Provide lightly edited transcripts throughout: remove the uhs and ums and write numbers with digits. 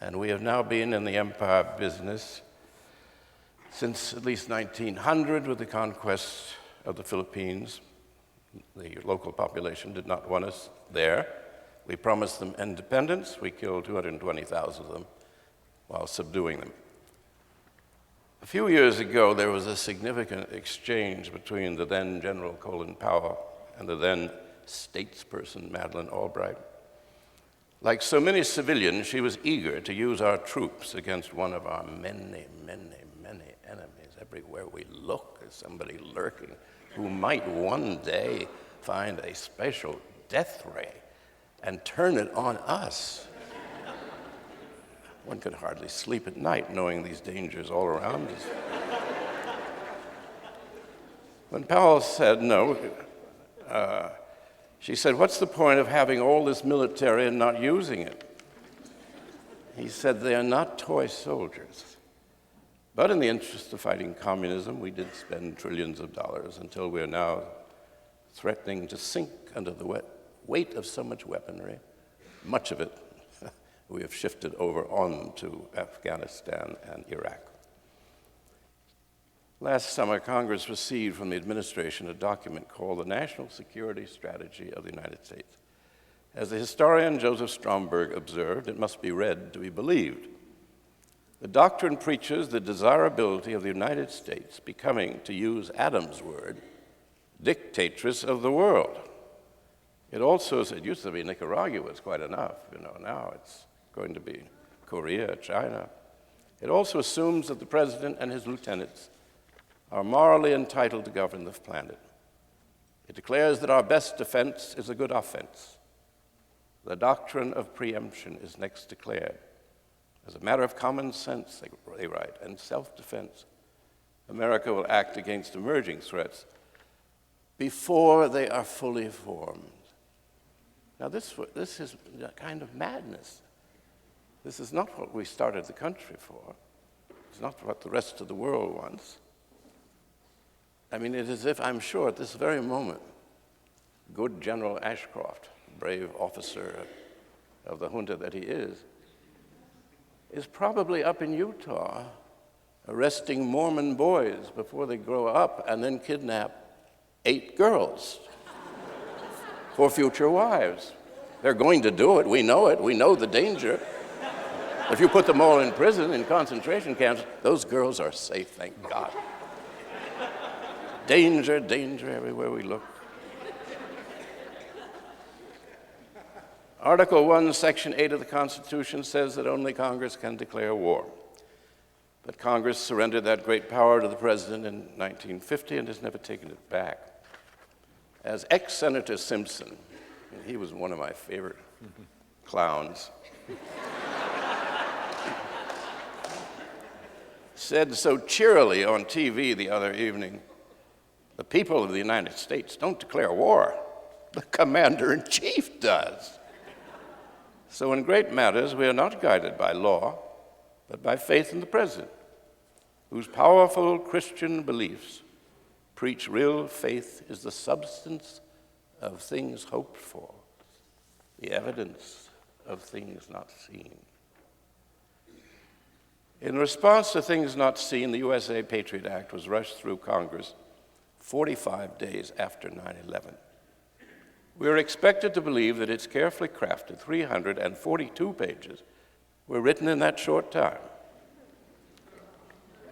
And we have now been in the empire business since at least 1900 with the conquest of the Philippines. The local population did not want us there. We promised them independence. We killed 220,000 of them while subduing them. A few years ago, there was a significant exchange between the then General Colin Powell and the then statesperson Madeleine Albright. Like so many civilians, she was eager to use our troops against one of our many, many, many enemies. Everywhere we look, there's somebody lurking who might one day find a special death ray and turn it on us. One could hardly sleep at night knowing these dangers all around us. When Powell said no, she said, "What's the point of having all this military and not using it?" He said, "They are not toy soldiers." But in the interest of fighting communism, we did spend trillions of dollars until we are now threatening to sink under the weight of so much weaponry. Much of it we have shifted over on to Afghanistan and Iraq. Last summer, Congress received from the administration a document called the National Security Strategy of the United States. As the historian Joseph Stromberg observed, it must be read to be believed. The doctrine preaches the desirability of the United States becoming, to use Adams' word, dictatress of the world. It also, it used to be Nicaragua was quite enough, now it's going to be Korea, China. It also assumes that the president and his lieutenants are morally entitled to govern the planet. It declares that our best defense is a good offense. The doctrine of preemption is next declared. As a matter of common sense, they write, and self-defense, America will act against emerging threats before they are fully formed. Now, this is a kind of madness. This is not what we started the country for. It's not what the rest of the world wants. I mean, it is as if, I'm sure, at this very moment, good General Ashcroft, brave officer of the junta that he is probably up in Utah arresting Mormon boys before they grow up and then kidnap 8 girls for future wives. They're going to do it. We know the danger. If you put them all in prison, in concentration camps, those girls are safe, thank God. Danger, danger everywhere we look. Article 1, Section 8 of the Constitution says that only Congress can declare war. But Congress surrendered that great power to the president in 1950 and has never taken it back. As ex-Senator Simpson, and he was one of my favorite clowns, said so cheerily on TV the other evening, "The people of the United States don't declare war. The commander-in-chief does." So in great matters, we are not guided by law, but by faith in the president, whose powerful Christian beliefs preach real faith is the substance of things hoped for, the evidence of things not seen. In response to things not seen, the USA Patriot Act was rushed through Congress 45 days after 9/11. We are expected to believe that its carefully crafted 342 pages were written in that short time.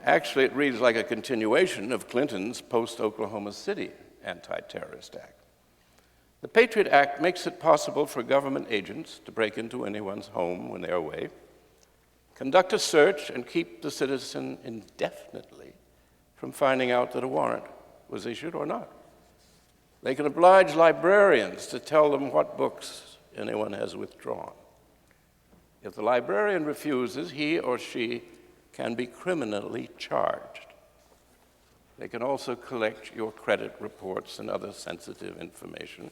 Actually, it reads like a continuation of Clinton's post-Oklahoma City Anti-Terrorist Act. The Patriot Act makes it possible for government agents to break into anyone's home when they are away, conduct a search, and keep the citizen indefinitely from finding out that a warrant was issued or not. They can oblige librarians to tell them what books anyone has withdrawn. If the librarian refuses, he or she can be criminally charged. They can also collect your credit reports and other sensitive information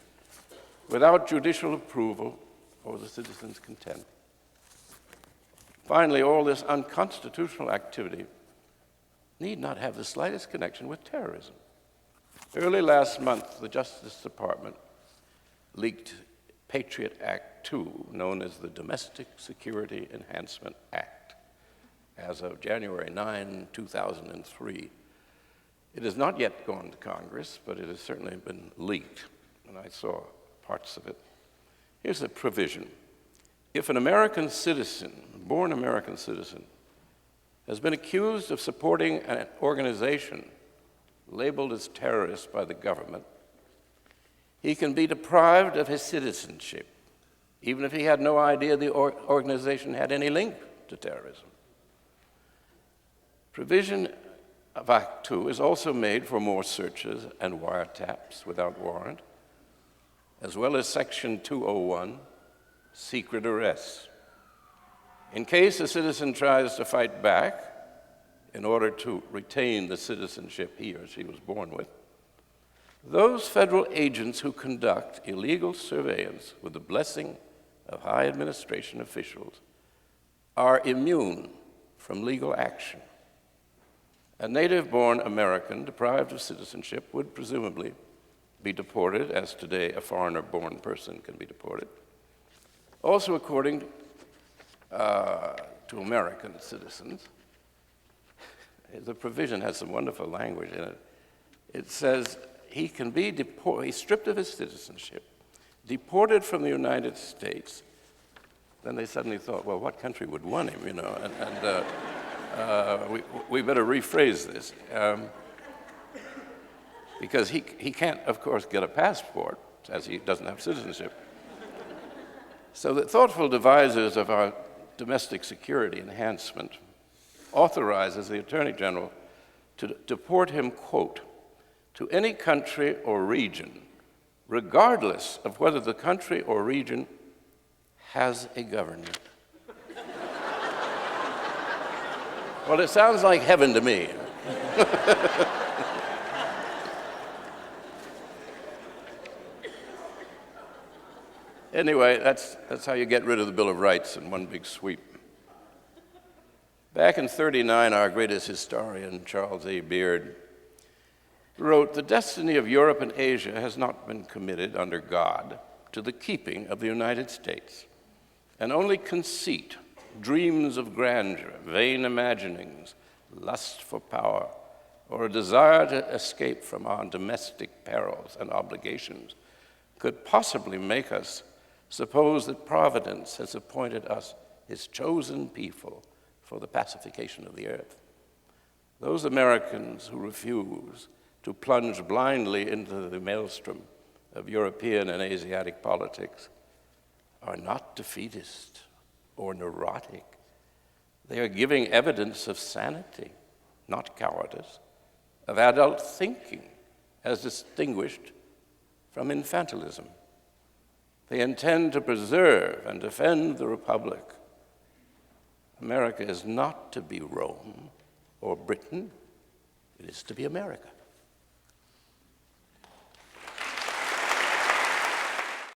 without judicial approval or the citizen's consent. Finally, all this unconstitutional activity need not have the slightest connection with terrorism. Early last month, the Justice Department leaked Patriot Act II, known as the Domestic Security Enhancement Act, as of January 9, 2003. It has not yet gone to Congress, but it has certainly been leaked, and I saw parts of it. Here's a provision. If an American citizen, born American citizen, has been accused of supporting an organization labeled as terrorist by the government, he can be deprived of his citizenship, even if he had no idea the organization had any link to terrorism. Provision of Act II is also made for more searches and wiretaps without warrant, as well as Section 201, secret arrests. In case a citizen tries to fight back in order to retain the citizenship he or she was born with, those federal agents who conduct illegal surveillance with the blessing of high administration officials are immune from legal action. A native-born American deprived of citizenship would presumably be deported, as today a foreigner-born person can be deported. Also, according to American citizens, the provision has some wonderful language in it. It says he can be deported, he's stripped of his citizenship, deported from the United States. Then they suddenly thought, well, what country would want him, you know? We better rephrase this. Because he can't, of course, get a passport, as he doesn't have citizenship. So the thoughtful devisers of our domestic security enhancement authorizes the Attorney General to deport him, quote, to any country or region, regardless of whether the country or region has a government. Well, it sounds like heaven to me. Anyway, that's how you get rid of the Bill of Rights in one big sweep. Back in '39, our greatest historian, Charles A. Beard, wrote, "The destiny of Europe and Asia has not been committed under God to the keeping of the United States, and only conceit, dreams of grandeur, vain imaginings, lust for power, or a desire to escape from our domestic perils and obligations could possibly make us suppose that Providence has appointed us his chosen people for the pacification of the earth. Those Americans who refuse to plunge blindly into the maelstrom of European and Asiatic politics are not defeatist or neurotic. They are giving evidence of sanity, not cowardice, of adult thinking as distinguished from infantilism. They intend to preserve and defend the Republic. America is not to be Rome or Britain. It is to be America."